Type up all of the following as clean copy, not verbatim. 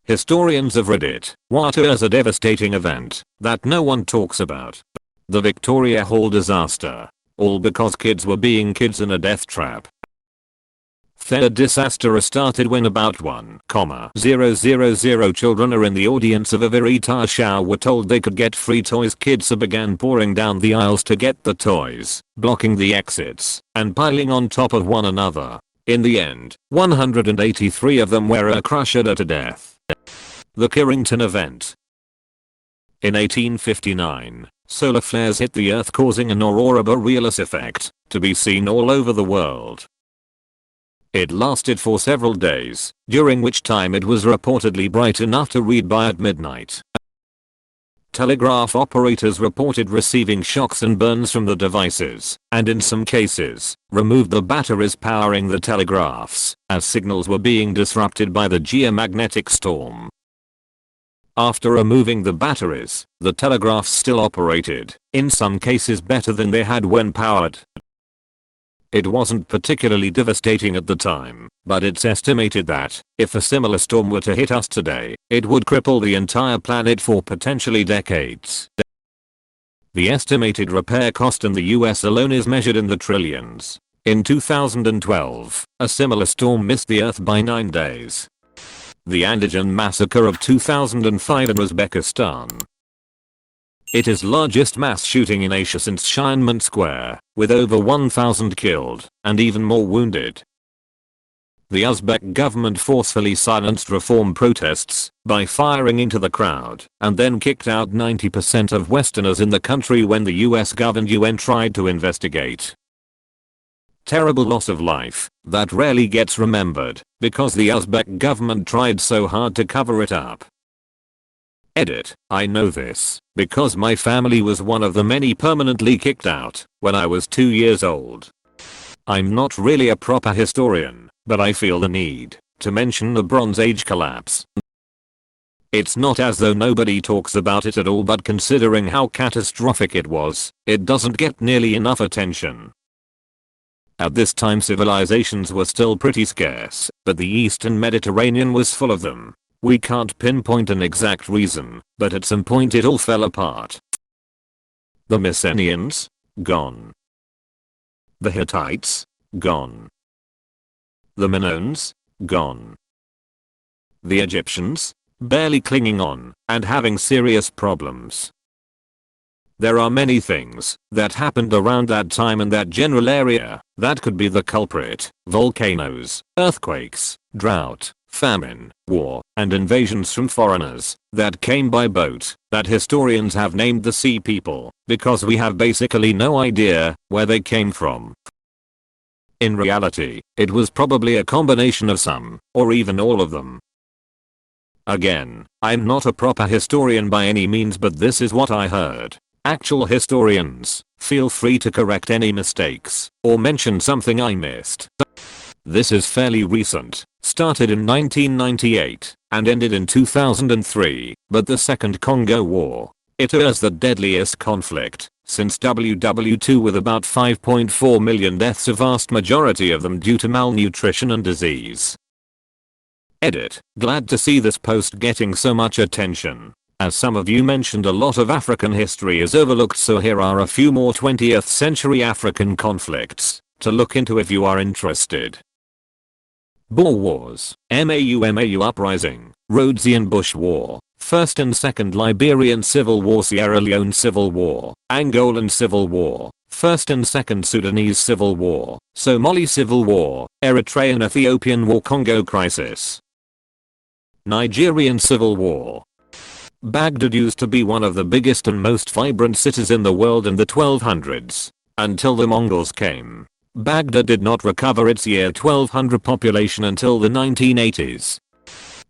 Historians have read it, water as a devastating event that no one talks about. The Victoria Hall disaster. All because kids were being kids in a death trap. The disaster started when about 1,000 children are in the audience of a Veritas show were told they could get free toys. Kids began pouring down the aisles to get the toys, blocking the exits, and piling on top of one another. In the end, 183 of them were crushed to death. The Carrington Event. In 1859, solar flares hit the Earth causing an aurora borealis effect to be seen all over the world. It lasted for several days, during which time it was reportedly bright enough to read by at midnight. Telegraph operators reported receiving shocks and burns from the devices, and in some cases, removed the batteries powering the telegraphs, as signals were being disrupted by the geomagnetic storm. After removing the batteries, the telegraphs still operated, in some cases better than they had when powered. It wasn't particularly devastating at the time, but it's estimated that, if a similar storm were to hit us today, it would cripple the entire planet for potentially decades. The estimated repair cost in the US alone is measured in the trillions. In 2012, a similar storm missed the Earth by 9 days. The Antigen Massacre of 2005 in Uzbekistan. It is largest mass shooting in Asia since Tiananmen Square, with over 1,000 killed and even more wounded. The Uzbek government forcefully silenced reform protests by firing into the crowd and then kicked out 90% of Westerners in the country when the US government UN tried to investigate. Terrible loss of life that rarely gets remembered because the Uzbek government tried so hard to cover it up. Edit. I know this because my family was one of the many permanently kicked out when I was 2 years old. I'm not really a proper historian, but I feel the need to mention the Bronze Age collapse. It's not as though nobody talks about it at all, but considering how catastrophic it was, it doesn't get nearly enough attention. At this time civilizations were still pretty scarce, but the Eastern Mediterranean was full of them. We can't pinpoint an exact reason, but at some point it all fell apart. The Mycenaeans? Gone. The Hittites? Gone. The Minoans? Gone. The Egyptians? Barely clinging on, and having serious problems. There are many things that happened around that time in that general area that could be the culprit. Volcanoes, earthquakes, drought, famine, war, and invasions from foreigners that came by boat that historians have named the Sea People because we have basically no idea where they came from. In reality, it was probably a combination of some, or even all of them. Again, I'm not a proper historian by any means, but this is what I heard. Actual historians, feel free to correct any mistakes or mention something I missed. This is fairly recent, started in 1998 and ended in 2003, but the Second Congo War, it was the deadliest conflict since WW2 with about 5.4 million deaths, a vast majority of them due to malnutrition and disease. Edit. Glad to see this post getting so much attention. As some of you mentioned, a lot of African history is overlooked, so here are a few more 20th century African conflicts to look into if you are interested. Boer Wars, Mau Uprising, Rhodesian Bush War, First and Second Liberian Civil War, Sierra Leone Civil War, Angolan Civil War, First and Second Sudanese Civil War, Somali Civil War, Eritrean Ethiopian War, Congo Crisis, Nigerian Civil War. Baghdad used to be one of the biggest and most vibrant cities in the world in the 1200s, until the Mongols came. Baghdad did not recover its year 1200 population until the 1980s.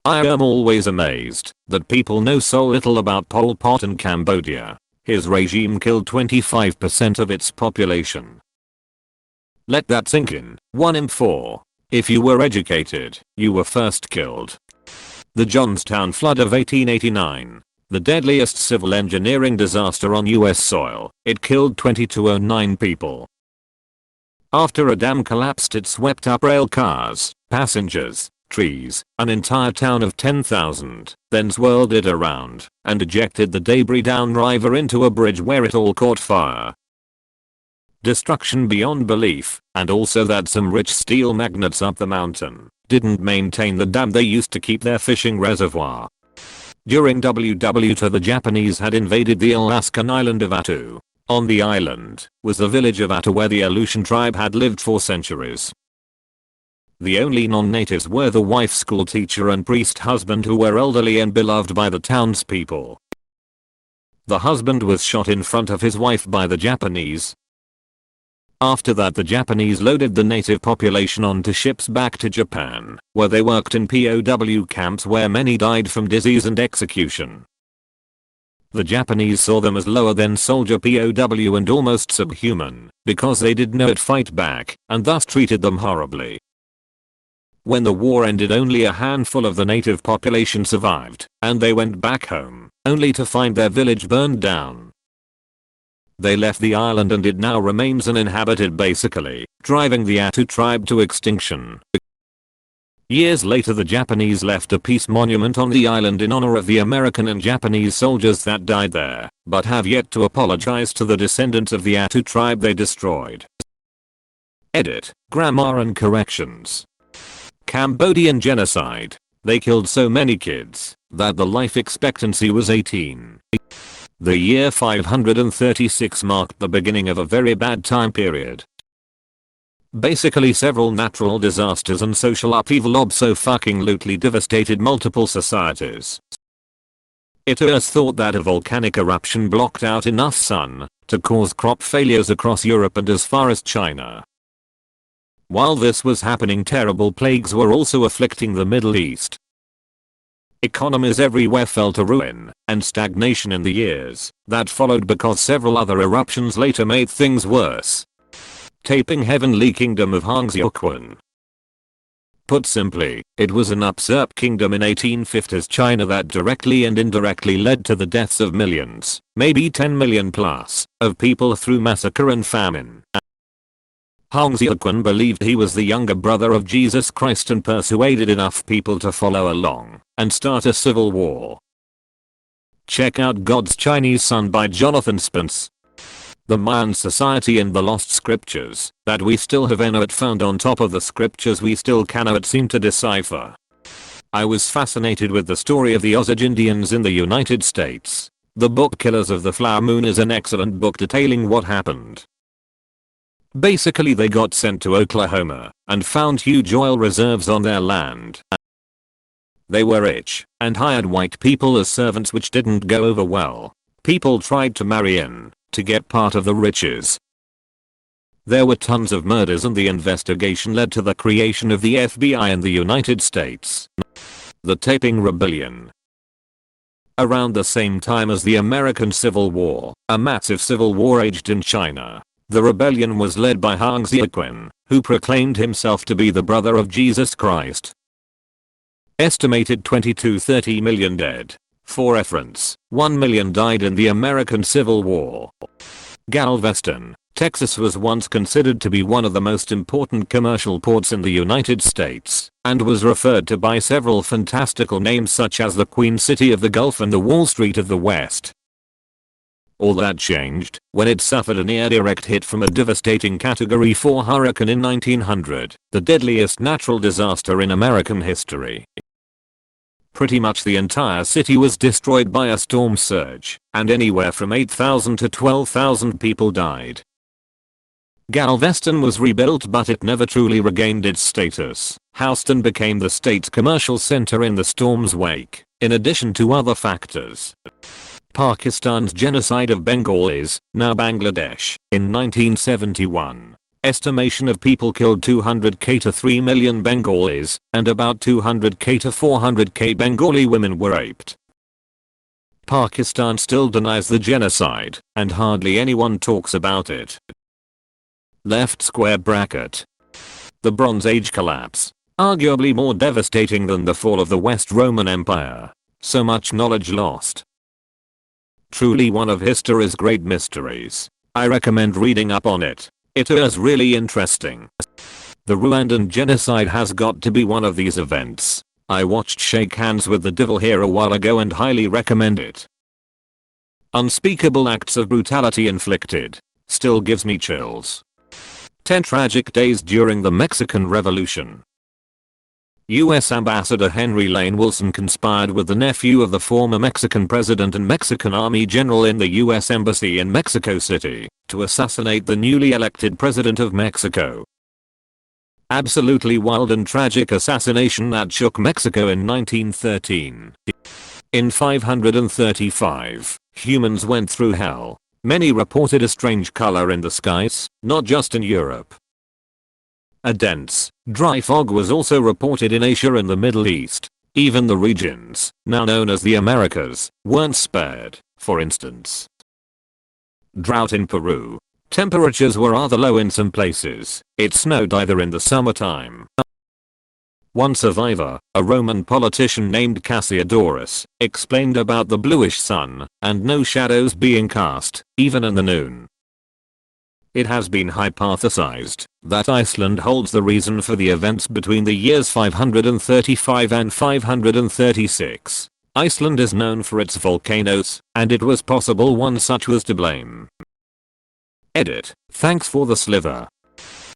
I am always amazed that people know so little about Pol Pot in Cambodia. His regime killed 25% of its population. Let that sink in. 1 in 4. If you were educated, you were first killed. The Johnstown Flood of 1889. The deadliest civil engineering disaster on US soil. It killed 2,209 people. After a dam collapsed, it swept up rail cars, passengers, trees, an entire town of 10,000, then swirled it around and ejected the debris downriver into a bridge where it all caught fire. Destruction beyond belief, and also that some rich steel magnates up the mountain didn't maintain the dam they used to keep their fishing reservoir. During WW2 the Japanese had invaded the Alaskan island of Attu. On the island was the village of Attu where the Aleutian tribe had lived for centuries. The only non-natives were the wife, school teacher and priest husband, who were elderly and beloved by the townspeople. The husband was shot in front of his wife by the Japanese. After that the Japanese loaded the native population onto ships back to Japan, where they worked in POW camps where many died from disease and execution. The Japanese saw them as lower than soldier POW and almost subhuman, because they did not fight back, and thus treated them horribly. When the war ended, only a handful of the native population survived, and they went back home, only to find their village burned down. They left the island and it now remains uninhabited, basically driving the Attu tribe to extinction. Years later the Japanese left a peace monument on the island in honor of the American and Japanese soldiers that died there, but have yet to apologize to the descendants of the Attu tribe they destroyed. Edit, grammar and corrections. Cambodian Genocide. They killed so many kids that the life expectancy was 18. The year 536 marked the beginning of a very bad time period. Basically several natural disasters and social upheaval abso-fucking-lutely devastated multiple societies. It was thought that a volcanic eruption blocked out enough sun to cause crop failures across Europe and as far as China. While this was happening, terrible plagues were also afflicting the Middle East. Economies everywhere fell to ruin, and stagnation in the years that followed because several other eruptions later made things worse. Taping Heavenly Kingdom of Hangzhouquan. Put simply, it was an usurped kingdom in 1850s China that directly and indirectly led to the deaths of millions, maybe 10 million plus, of people through massacre and famine. Hangzhouquan believed he was the younger brother of Jesus Christ and persuaded enough people to follow along and start a civil war. Check out God's Chinese Son by Jonathan Spence. The Mayan society and the lost scriptures that we still have Inuit found on top of the scriptures we still cannot seem to decipher. I was fascinated with the story of the Osage Indians in the United States. The book Killers of the Flower Moon is an excellent book detailing what happened. Basically they got sent to Oklahoma and found huge oil reserves on their land. They were rich and hired white people as servants, which didn't go over well. People tried to marry in to get part of the riches. There were tons of murders and the investigation led to the creation of the FBI in the United States. The Taping Rebellion. Around the same time as the American Civil War, a massive civil war raged in China. The rebellion was led by Hangzhouquan, who proclaimed himself to be the brother of Jesus Christ. Estimated 20-30 million dead. For reference, 1 million died in the American Civil War. Galveston, Texas was once considered to be one of the most important commercial ports in the United States, and was referred to by several fantastical names such as the Queen City of the Gulf and the Wall Street of the West. All that changed when it suffered a near direct hit from a devastating Category 4 hurricane in 1900, the deadliest natural disaster in American history. Pretty much the entire city was destroyed by a storm surge, and anywhere from 8,000 to 12,000 people died. Galveston was rebuilt, but it never truly regained its status. Houston became the state's commercial center in the storm's wake, in addition to other factors. Pakistan's genocide of Bengalis, now Bangladesh, in 1971. Estimation of people killed 200k to 3 million Bengalis, and about 200k to 400k Bengali women were raped. Pakistan still denies the genocide, and hardly anyone talks about it. Left square bracket. The Bronze Age collapse. Arguably more devastating than the fall of the West Roman Empire. So much knowledge lost. Truly one of history's great mysteries. I recommend reading up on it. It is really interesting. The Rwandan genocide has got to be one of these events. I watched Shake Hands with the Devil here a while ago and highly recommend it. Unspeakable acts of brutality inflicted. Still gives me chills. 10 tragic days during the Mexican Revolution. US Ambassador Henry Lane Wilson conspired with the nephew of the former Mexican president and Mexican Army general in the US Embassy in Mexico City to assassinate the newly elected president of Mexico. Absolutely wild and tragic assassination that shook Mexico in 1913. In 535, humans went through hell. Many reported a strange color in the skies, not just in Europe. A dense, dry fog was also reported in Asia and the Middle East. Even the regions, now known as the Americas, weren't spared. For instance, drought in Peru. Temperatures were rather low in some places. It snowed either in the summertime. One survivor, a Roman politician named Cassiodorus, explained about the bluish sun and no shadows being cast, even in the noon. It has been hypothesized that Iceland holds the reason for the events between the years 535 and 536. Iceland is known for its volcanoes, and it was possible one such was to blame. Edit. Thanks for the sliver.